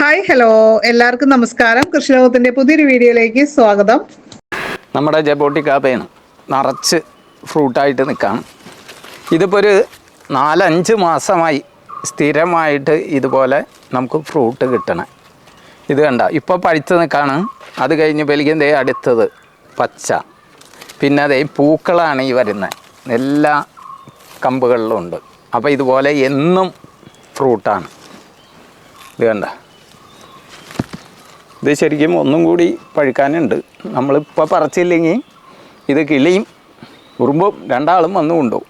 Hi hello എല്ലാവർക്കും നമസ്കാരം. കൃഷിലോകത്തിന്റെ പുതിയൊരു വീഡിയോയിലേക്ക് സ്വാഗതം. നമ്മുടെ ജബോട്ടിക്കാപ്പയാണ് നിറച്ച് ഫ്രൂട്ടായിട്ട് നിൽക്കുകയാണ്. ഇതിപ്പോൾ ഒരു 4-5 മാസമായി സ്ഥിരമായിട്ട് ഇതുപോലെ നമുക്ക് ഫ്രൂട്ട് കിട്ടണം. ഇത് കണ്ട ഇപ്പോൾ പഴുത്ത് നിൽക്കുകയാണ്. അത് കഴിഞ്ഞ് വലിയ അടുത്തത് പച്ച, പിന്നെ അതേ പൂക്കളാണ് ഈ വരുന്നത്. എല്ലാ കമ്പുകളിലും ഉണ്ട്. അപ്പോൾ ഇതുപോലെ എന്നും ഫ്രൂട്ടാണ്. ഇത് കണ്ട, ഇത് ശരിക്കും ഒന്നും കൂടി പഴുക്കാനുണ്ട്. നമ്മളിപ്പോൾ പറിച്ചില്ലെങ്കിൽ ഇത് കിളിയും ഉറുമ്പും രണ്ടാളും വന്നു കൊണ്ടുപോകും.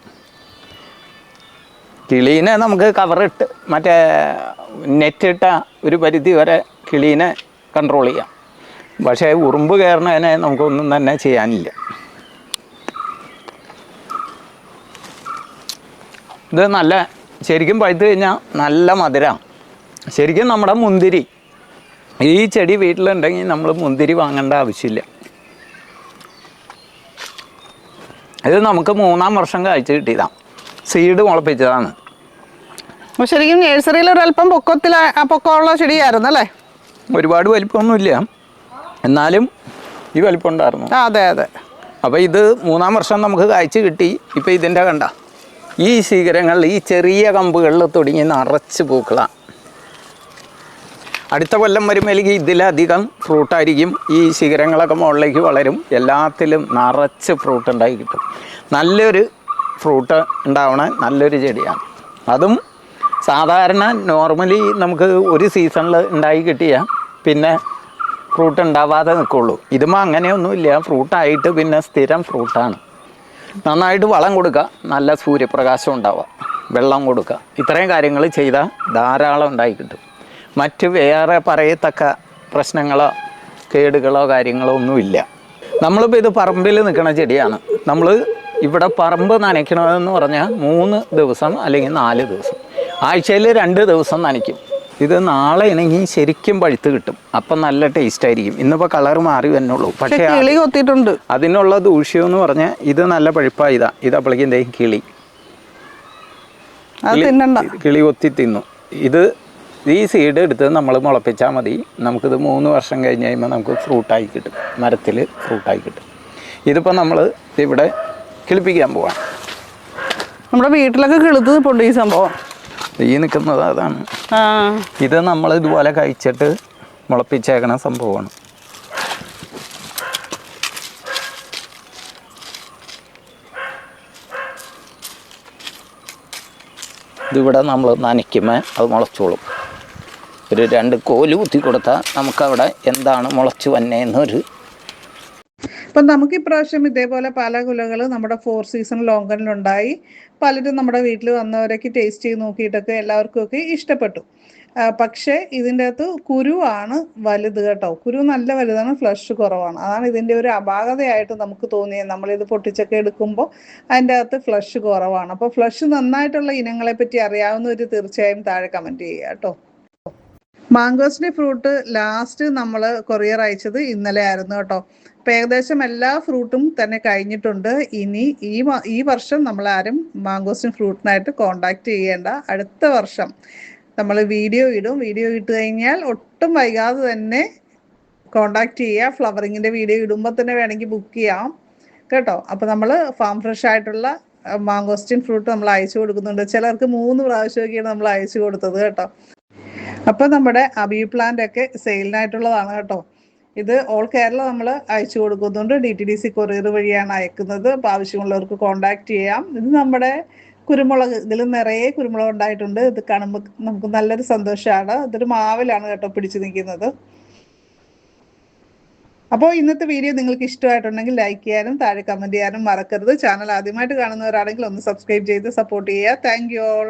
കിളീനെ നമുക്ക് കവറിട്ട് മറ്റേ നെറ്റിട്ട ഒരു പരിധി വരെ കിളീനെ കൺട്രോൾ ചെയ്യാം. പക്ഷേ ഉറുമ്പ് കയറുന്നതിനെ നമുക്കൊന്നും തന്നെ ചെയ്യാനില്ല. ഇത് നല്ല ശരിക്കും പഴുത്ത് കഴിഞ്ഞാൽ നല്ല മധുരമാണ്. ശരിക്കും നമ്മുടെ മുന്തിരി, ഈ ചെടി വീട്ടിലുണ്ടെങ്കിൽ നമ്മൾ മുന്തിരി വാങ്ങേണ്ട ആവശ്യമില്ല. ഇത് നമുക്ക് 3-ാം വർഷം കാഴ്ച കിട്ടിയതാണ്. സീഡ് മുളപ്പിച്ചതാണ്. ശരിക്കും നഴ്സറിയിൽ ഒരല്പം പൊക്കമുള്ള ചെടിയായിരുന്നു അല്ലേ? ഒരുപാട് വലിപ്പമൊന്നുമില്ല, എന്നാലും ഈ വലിപ്പം ഉണ്ടായിരുന്നു. അതെ അതെ. അപ്പോൾ ഇത് 3-ാം വർഷം നമുക്ക് കാഴ്ച കിട്ടി. ഇപ്പോൾ ഇതിൻ്റെ കണ്ട ഈ ശിഖരങ്ങളിൽ ഈ ചെറിയ കമ്പുകളിൽ തുടങ്ങി നിറച്ച് പൂക്കളാണ്. അടുത്ത കൊല്ലം വരുമ്പോഴേക്കും ഇതിലധികം ഫ്രൂട്ടായിരിക്കും. ഈ ശിഖരങ്ങളൊക്കെ മുകളിലേക്ക് വളരും. എല്ലാത്തിലും നിറച്ച് ഫ്രൂട്ട് ഉണ്ടായി കിട്ടും. നല്ലൊരു ഫ്രൂട്ട് ഉണ്ടാവണ നല്ലൊരു ചെടിയാണ്. അതും സാധാരണ നോർമലി നമുക്ക് ഒരു സീസണിൽ ഉണ്ടായി കിട്ടിയാൽ പിന്നെ ഫ്രൂട്ട് ഉണ്ടാവാതെ നിൽക്കുള്ളൂ. ഇതുമ്പോൾ അങ്ങനെയൊന്നുമില്ല. ഫ്രൂട്ടായിട്ട് പിന്നെ സ്ഥിരം ഫ്രൂട്ടാണ്. നന്നായിട്ട് വളം കൊടുക്കുക, നല്ല സൂര്യപ്രകാശം ഉണ്ടാവുക, വെള്ളം കൊടുക്കുക, ഇത്രയും കാര്യങ്ങൾ ചെയ്താൽ ധാരാളം ഉണ്ടായി കിട്ടും. മറ്റ് വേറെ പറയത്തക്ക പ്രശ്നങ്ങളോ കേടുകളോ കാര്യങ്ങളോ ഒന്നുമില്ല. നമ്മളിപ്പോൾ ഇത് പറമ്പിൽ നിൽക്കുന്ന ചെടിയാണ്. നമ്മൾ ഇവിടെ പറമ്പ് നനയ്ക്കണമെന്ന് പറഞ്ഞാൽ 3 ദിവസം അല്ലെങ്കിൽ 4 ദിവസം, ആഴ്ചയിൽ 2 ദിവസം നനയ്ക്കും. ഇത് നാളെ ഇണങ്ങി ശരിക്കും പഴുത്ത് കിട്ടും. അപ്പം നല്ല ടേസ്റ്റ് ആയിരിക്കും. ഇന്നിപ്പോൾ കളർ മാറി വന്നുള്ളൂ. പക്ഷേ കൊത്തിയിട്ടുണ്ട്. അതിനുള്ള ദൂഷ്യം എന്ന് പറഞ്ഞാൽ ഇത് നല്ല പഴുപ്പായതാ. ഇത് അപ്പോഴേക്കും എന്തെങ്കിലും കിളി കൊത്തി തിന്നു. ഇത് ഈ സീഡ് എടുത്ത് നമ്മൾ മുളപ്പിച്ചാൽ മതി. നമുക്കിത് 3 വർഷം കഴിഞ്ഞ് കഴിയുമ്പോൾ നമുക്ക് ഫ്രൂട്ടായി കിട്ടും. മരത്തിൽ ഫ്രൂട്ടായി കിട്ടും. ഇതിപ്പോൾ നമ്മൾ ഇവിടെ കിളിപ്പിക്കാൻ പോവാം. നമ്മുടെ വീട്ടിലൊക്കെ കിളുത്ത് നിൽപ്പുണ്ട് ഈ സംഭവം. ഈ നിൽക്കുന്നത് അതാണ്. ഇത് നമ്മൾ ഇതുപോലെ കഴിച്ചിട്ട് മുളപ്പിച്ചേക്കണ സംഭവമാണ്. ഇതിവിടെ നമ്മൾ നനയ്ക്കുമ്പോൾ അത് മുളച്ചോളും. ഒരു 2 കോല് കുത്തി കൊടുത്താൽ നമുക്കവിടെ എന്താണ് മുളച്ച് വന്നേന്നൊരു. അപ്പം നമുക്ക് ഇപ്രാവശ്യം ഇതേപോലെ പല കുലകൾ നമ്മുടെ 4 സീസൺ ലോങ്കനിലുണ്ടായി. പലരും നമ്മുടെ വീട്ടിൽ വന്നവരൊക്കെ ടേസ്റ്റ് ചെയ്ത് നോക്കിയിട്ടൊക്കെ എല്ലാവർക്കും ഒക്കെ ഇഷ്ടപ്പെട്ടു. പക്ഷേ ഇതിൻ്റെ അകത്ത് കുരുവാണ് വലുത് കേട്ടോ. കുരു നല്ല വലുതാണ്, ഫ്ലഷ് കുറവാണ്. അതാണ് ഇതിൻ്റെ ഒരു അപാകതയായിട്ട് നമുക്ക് തോന്നിയത്. നമ്മളിത് പൊട്ടിച്ചൊക്കെ എടുക്കുമ്പോൾ അതിൻ്റെ അകത്ത് ഫ്ലഷ് കുറവാണ്. അപ്പോൾ ഫ്ലഷ് നന്നായിട്ടുള്ള ഇനങ്ങളെ പറ്റി അറിയാവുന്നവർ തീർച്ചയായും താഴെ കമൻറ്റ് ചെയ്യുക കേട്ടോ. മാംഗോസ്റ്റിൻ്റെ ഫ്രൂട്ട് ലാസ്റ്റ് നമ്മൾ കൊറിയർ അയച്ചത് ഇന്നലെ ആയിരുന്നു കേട്ടോ. അപ്പം ഏകദേശം എല്ലാ ഫ്രൂട്ടും തന്നെ കഴിഞ്ഞിട്ടുണ്ട്. ഇനി ഈ വർഷം നമ്മളാരും മാംഗോസ്റ്റിൻ ഫ്രൂട്ടിനായിട്ട് കോണ്ടാക്ട് ചെയ്യേണ്ട. അടുത്ത വർഷം നമ്മൾ വീഡിയോ ഇടും. വീഡിയോ ഇട്ട് കഴിഞ്ഞാൽ ഒട്ടും വൈകാതെ തന്നെ കോണ്ടാക്ട് ചെയ്യുക. ഫ്ലവറിങ്ങിൻ്റെ വീഡിയോ ഇടുമ്പോൾ തന്നെ വേണമെങ്കിൽ ബുക്ക് ചെയ്യാം കേട്ടോ. അപ്പോൾ നമ്മൾ ഫാം ഫ്രഷ് ആയിട്ടുള്ള മാംഗോസ്റ്റിൻ ഫ്രൂട്ട് നമ്മൾ അയച്ചു കൊടുക്കുന്നുണ്ട്. ചിലർക്ക് 3 പ്രാവശ്യമൊക്കെയാണ് നമ്മൾ അയച്ചു കൊടുത്തത് കേട്ടോ. അപ്പോൾ നമ്മുടെ അബി പ്ലാന്റ് ഒക്കെ സെയിലിനായിട്ടുള്ളതാണ് കേട്ടോ. ഇത് ഓൾ കേരള നമ്മൾ അയച്ചു കൊടുക്കുന്നുണ്ട്. DTDC കൊറിയർ വഴിയാണ് അയക്കുന്നത്. അപ്പോൾ ആവശ്യമുള്ളവർക്ക് കോണ്ടാക്ട് ചെയ്യാം. ഇത് നമ്മുടെ കുരുമുളക്, ഇതിൽ നിറയെ കുരുമുളക് ഉണ്ടായിട്ടുണ്ട്. ഇത് കാണുമ്പോൾ നമുക്ക് നല്ലൊരു സന്തോഷമാണ്. ഇതൊരു മാവിലാണ് കേട്ടോ പിടിച്ചു നിൽക്കുന്നത്. അപ്പോൾ ഇന്നത്തെ വീഡിയോ നിങ്ങൾക്ക് ഇഷ്ടമായിട്ടുണ്ടെങ്കിൽ ലൈക്ക് ചെയ്യാനും താഴെ കമൻറ്റ് ചെയ്യാനും മറക്കരുത്. ചാനൽ ആദ്യമായിട്ട് കാണുന്നവരാണെങ്കിൽ ഒന്ന് സബ്സ്ക്രൈബ് ചെയ്ത് സപ്പോർട്ട് ചെയ്യുക. Thank you all.